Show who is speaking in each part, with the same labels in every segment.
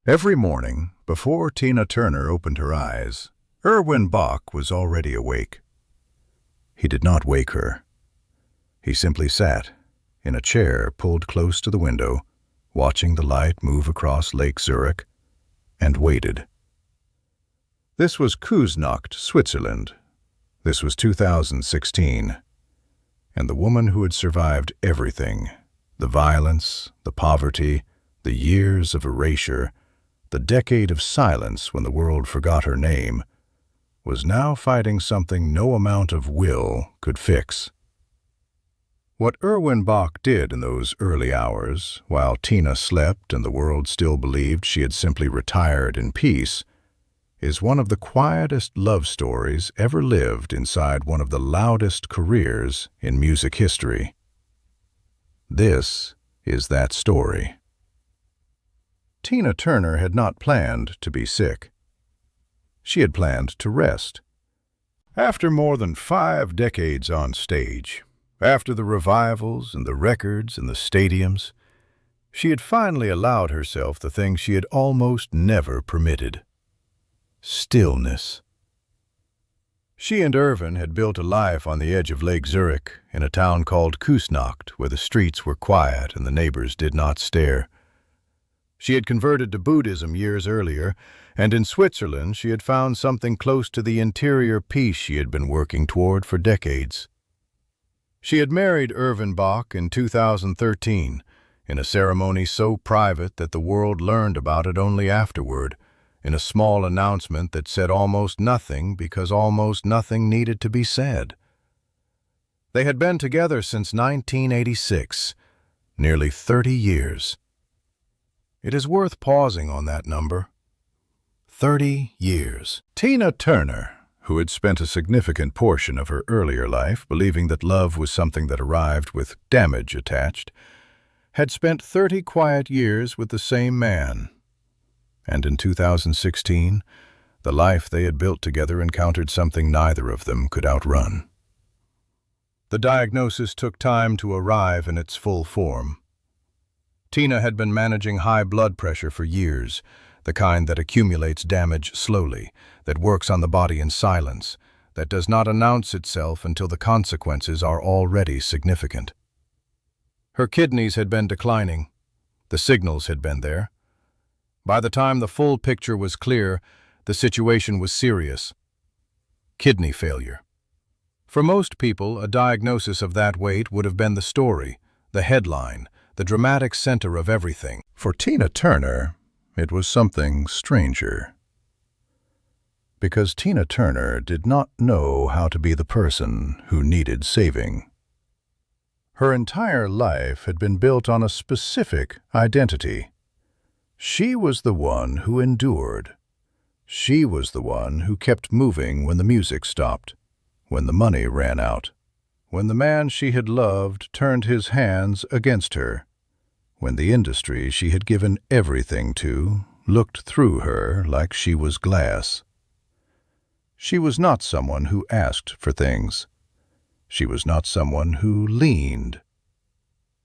Speaker 1: Every morning, before Tina Turner opened her eyes, Erwin Bach was already awake. He did not wake her. He simply sat, in a chair pulled close to the window, watching the light move across Lake Zurich, and waited. This was Küsnacht, Switzerland. This was 2016. And the woman who had survived everything, the violence, the poverty, the years of erasure, the decade of silence when the world forgot her name, was now fighting something no amount of will could fix. What Erwin Bach did in those early hours, while Tina slept and the world still believed she had simply retired in peace, is one of the quietest love stories ever lived inside one of the loudest careers in music history. This is that story. Tina Turner had not planned to be sick. She had planned to rest. After more than 5 decades on stage, after the revivals and the records and the stadiums, she had finally allowed herself the thing she had almost never permitted: stillness. She and Erwin had built a life on the edge of Lake Zurich, in a town called Küsnacht, where the streets were quiet and the neighbors did not stare. She had converted to Buddhism years earlier, and in Switzerland she had found something close to the interior peace she had been working toward for decades. She had married Erwin Bach in 2013, in a ceremony so private that the world learned about it only afterward, in a small announcement that said almost nothing because almost nothing needed to be said. They had been together since 1986, nearly 30 years. It is worth pausing on that number. 30 years. Tina Turner, who had spent a significant portion of her earlier life believing that love was something that arrived with damage attached, had spent 30 quiet years with the same man. And in 2016, the life they had built together encountered something neither of them could outrun. The diagnosis took time to arrive in its full form. Tina had been managing high blood pressure for years, the kind that accumulates damage slowly, that works on the body in silence, that does not announce itself until the consequences are already significant. Her kidneys had been declining. The signals had been there. By the time the full picture was clear, the situation was serious. Kidney failure. For most people, a diagnosis of that weight would have been the story, the headline, the dramatic center of everything. For Tina Turner, it was something stranger. Because Tina Turner did not know how to be the person who needed saving. Her entire life had been built on a specific identity. She was the one who endured. She was the one who kept moving when the music stopped, when the money ran out, when the man she had loved turned his hands against her, when the industry she had given everything to looked through her like she was glass. She was not someone who asked for things. She was not someone who leaned.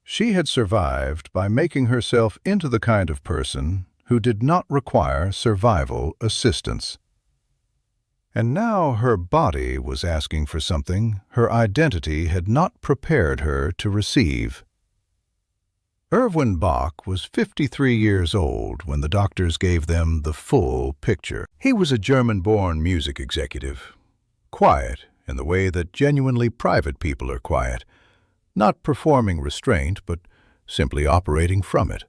Speaker 1: She had survived by making herself into the kind of person who did not require survival assistance. And now her body was asking for something her identity had not prepared her to receive. Erwin Bach was 53 years old when the doctors gave them the full picture. He was a German-born music executive, quiet in the way that genuinely private people are quiet, not performing restraint, but simply operating from it.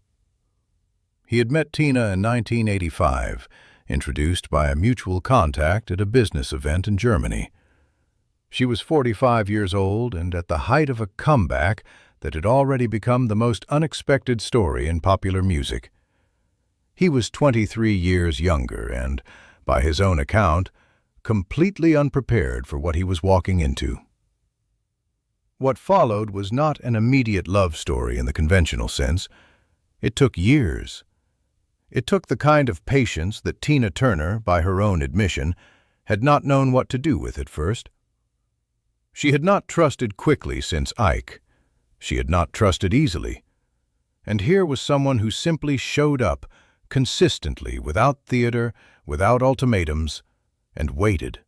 Speaker 1: He had met Tina in 1985, introduced by a mutual contact at a business event in Germany. She was 45 years old and at the height of a comeback that had already become the most unexpected story in popular music. He was 23 years younger and, by his own account, completely unprepared for what he was walking into. What followed was not an immediate love story in the conventional sense. It took years. It took the kind of patience that Tina Turner, by her own admission, had not known what to do with at first. She had not trusted quickly since Ike. She had not trusted easily. And here was someone who simply showed up, consistently, without theater, without ultimatums, and waited.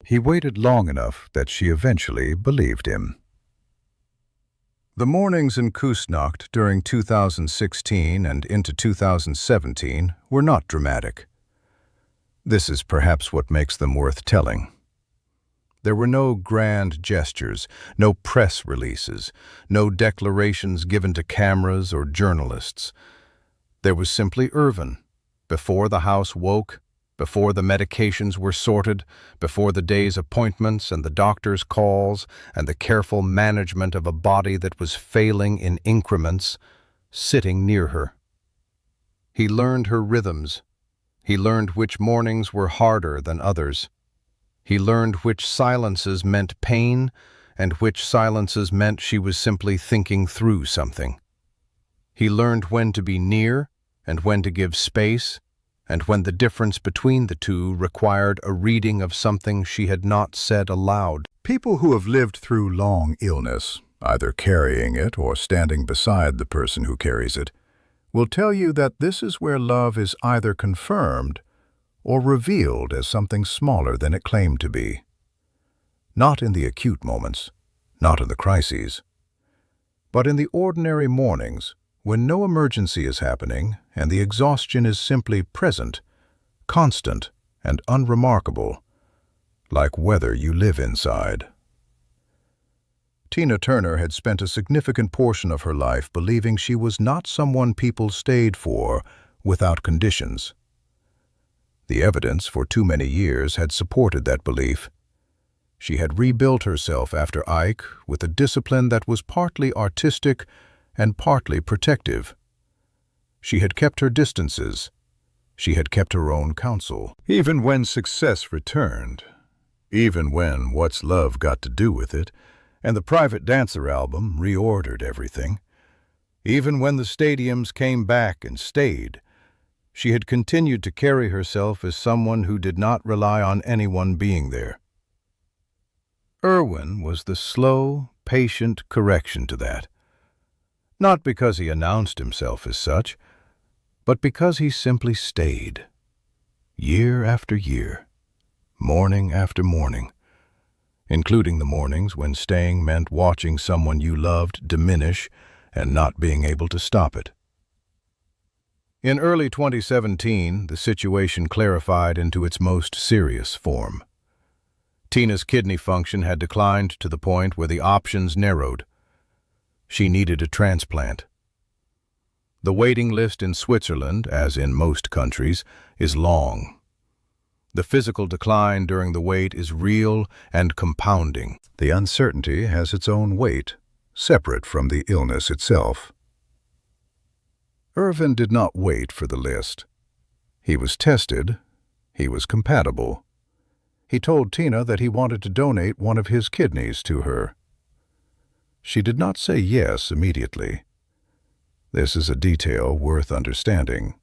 Speaker 1: He waited long enough that she eventually believed him. The mornings in Küsnacht during 2016 and into 2017 were not dramatic. This is perhaps what makes them worth telling. There were no grand gestures, no press releases, no declarations given to cameras or journalists. There was simply Erwin, before the house woke, before the medications were sorted, before the day's appointments and the doctor's calls and the careful management of a body that was failing in increments, sitting near her. He learned her rhythms. He learned which mornings were harder than others. He learned which silences meant pain and which silences meant she was simply thinking through something. He learned when to be near and when to give space, and when the difference between the two required a reading of something she had not said aloud. People who have lived through long illness, either carrying it or standing beside the person who carries it, will tell you that this is where love is either confirmed or revealed as something smaller than it claimed to be. Not in the acute moments, not in the crises, but in the ordinary mornings when no emergency is happening and the exhaustion is simply present, constant, and unremarkable, like weather you live inside. Tina Turner had spent a significant portion of her life believing she was not someone people stayed for without conditions. The evidence for too many years had supported that belief. She had rebuilt herself after Ike with a discipline that was partly artistic and partly protective. She had kept her distances. She had kept her own counsel. Even when success returned, even when What's Love Got to Do with It and the Private Dancer album reordered everything, even when the stadiums came back and stayed, she had continued to carry herself as someone who did not rely on anyone being there. Erwin was the slow, patient correction to that. Not because he announced himself as such, but because he simply stayed, year after year, morning after morning, including the mornings when staying meant watching someone you loved diminish and not being able to stop it. In early 2017, the situation clarified into its most serious form. Tina's kidney function had declined to the point where the options narrowed. She needed a transplant. The waiting list in Switzerland, as in most countries, is long. The physical decline during the wait is real and compounding. The uncertainty has its own weight, separate from the illness itself. Erwin did not wait for the list. He was tested. He was compatible. He told Tina that he wanted to donate one of his kidneys to her. She did not say yes immediately. This is a detail worth understanding.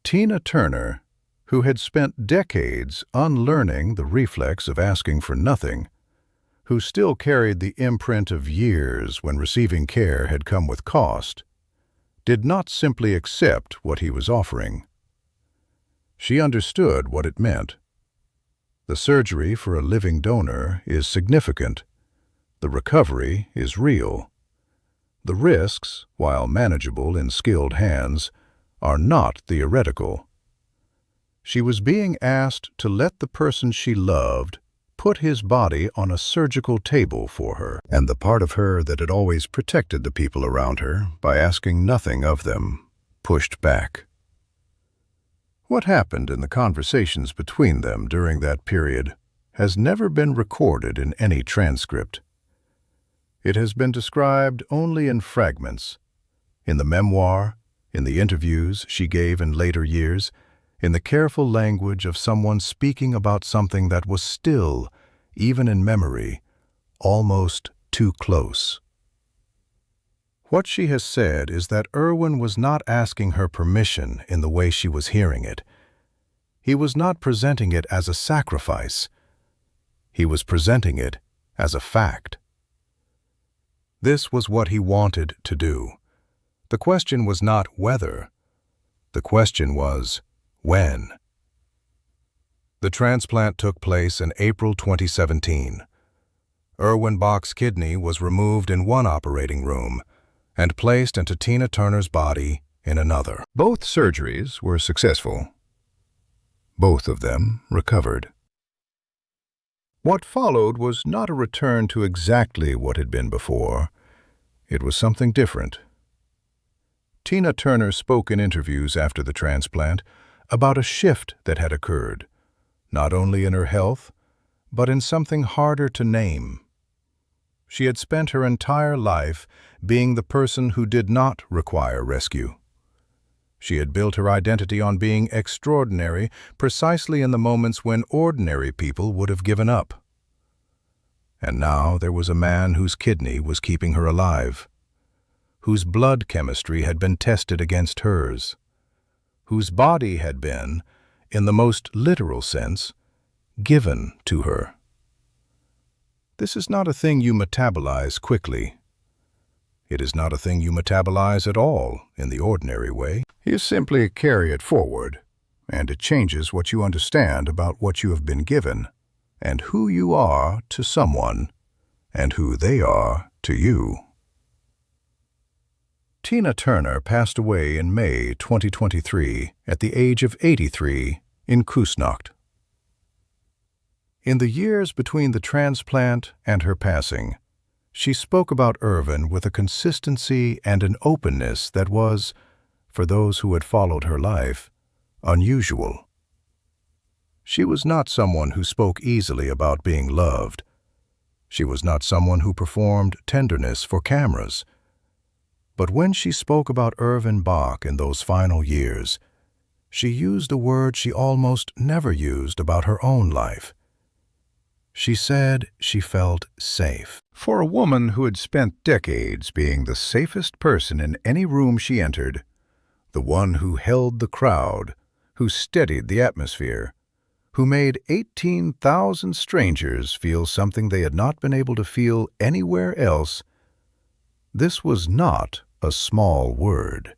Speaker 1: Tina Turner, who had spent decades unlearning the reflex of asking for nothing, who still carried the imprint of years when receiving care had come with cost, did not simply accept what he was offering. She understood what it meant. The surgery for a living donor is significant. The recovery is real. The risks, while manageable in skilled hands, are not theoretical. She was being asked to let the person she loved put his body on a surgical table for her, and the part of her that had always protected the people around her by asking nothing of them pushed back. What happened in the conversations between them during that period has never been recorded in any transcript. It has been described only in fragments, in the memoir, in the interviews she gave in later years, in the careful language of someone speaking about something that was still, even in memory, almost too close. What she has said is that Erwin was not asking her permission in the way she was hearing it. He was not presenting it as a sacrifice. He was presenting it as a fact. This was what he wanted to do. The question was not whether, The question was, when? The transplant took place in April 2017. Erwin Bach's kidney was removed in one operating room and placed into Tina Turner's body in another. Both surgeries were successful. Both of them recovered. What followed was not a return to exactly what had been before. It was something different. Tina Turner spoke in interviews after the transplant about a shift that had occurred, not only in her health, but in something harder to name. She had spent her entire life being the person who did not require rescue. She had built her identity on being extraordinary precisely in the moments when ordinary people would have given up. And now there was a man whose kidney was keeping her alive, whose blood chemistry had been tested against hers, whose body had been, in the most literal sense, given to her. This is not a thing you metabolize quickly. It is not a thing you metabolize at all in the ordinary way. You simply carry it forward, and it changes what you understand about what you have been given, and who you are to someone, and who they are to you. Tina Turner passed away in May 2023 at the age of 83 in Küsnacht. In the years between the transplant and her passing, she spoke about Erwin with a consistency and an openness that was, for those who had followed her life, unusual. She was not someone who spoke easily about being loved. She was not someone who performed tenderness for cameras. But when she spoke about Erwin Bach in those final years, she used a word she almost never used about her own life. She said she felt safe. For a woman who had spent decades being the safest person in any room she entered, the one who held the crowd, who steadied the atmosphere, who made 18,000 strangers feel something they had not been able to feel anywhere else, this was not a small word.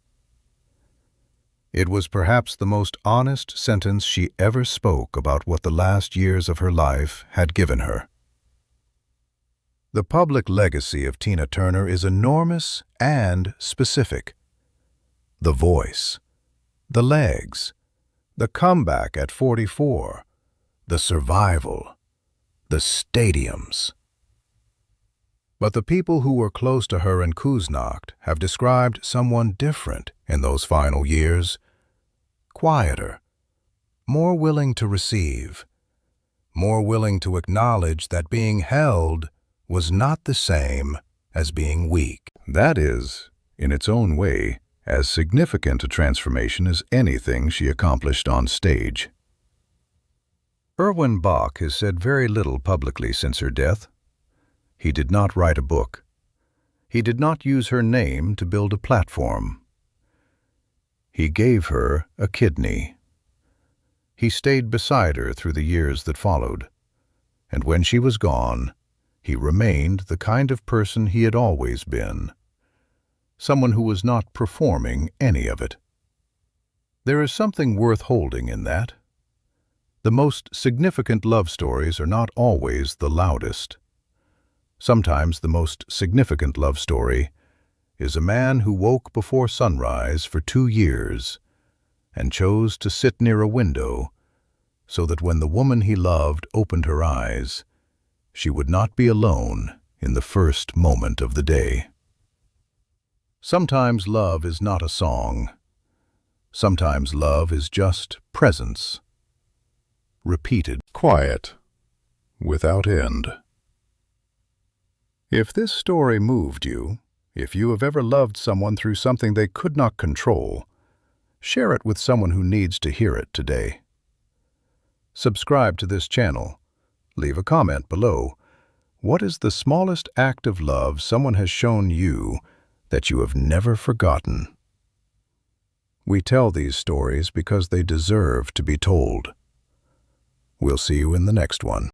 Speaker 1: It was perhaps the most honest sentence she ever spoke about what the last years of her life had given her. The public legacy of Tina Turner is enormous and specific. The voice, the legs, the comeback at 44, the survival, the stadiums. But the people who were close to her in Küsnacht have described someone different in those final years, quieter, more willing to receive, more willing to acknowledge that being held was not the same as being weak. That is, in its own way, as significant a transformation as anything she accomplished on stage. Erwin Bach has said very little publicly since her death. He did not write a book. He did not use her name to build a platform. He gave her a kidney. He stayed beside her through the years that followed, and when she was gone, he remained the kind of person he had always been, someone who was not performing any of it. There is something worth holding in that. The most significant love stories are not always the loudest. Sometimes the most significant love story is a man who woke before sunrise for 2 years and chose to sit near a window so that when the woman he loved opened her eyes, she would not be alone in the first moment of the day. Sometimes love is not a song. Sometimes love is just presence. Repeated, quiet, without end. If this story moved you, if you have ever loved someone through something they could not control, share it with someone who needs to hear it today. Subscribe to this channel. Leave a comment below. What is the smallest act of love someone has shown you that you have never forgotten? We tell these stories because they deserve to be told. We'll see you in the next one.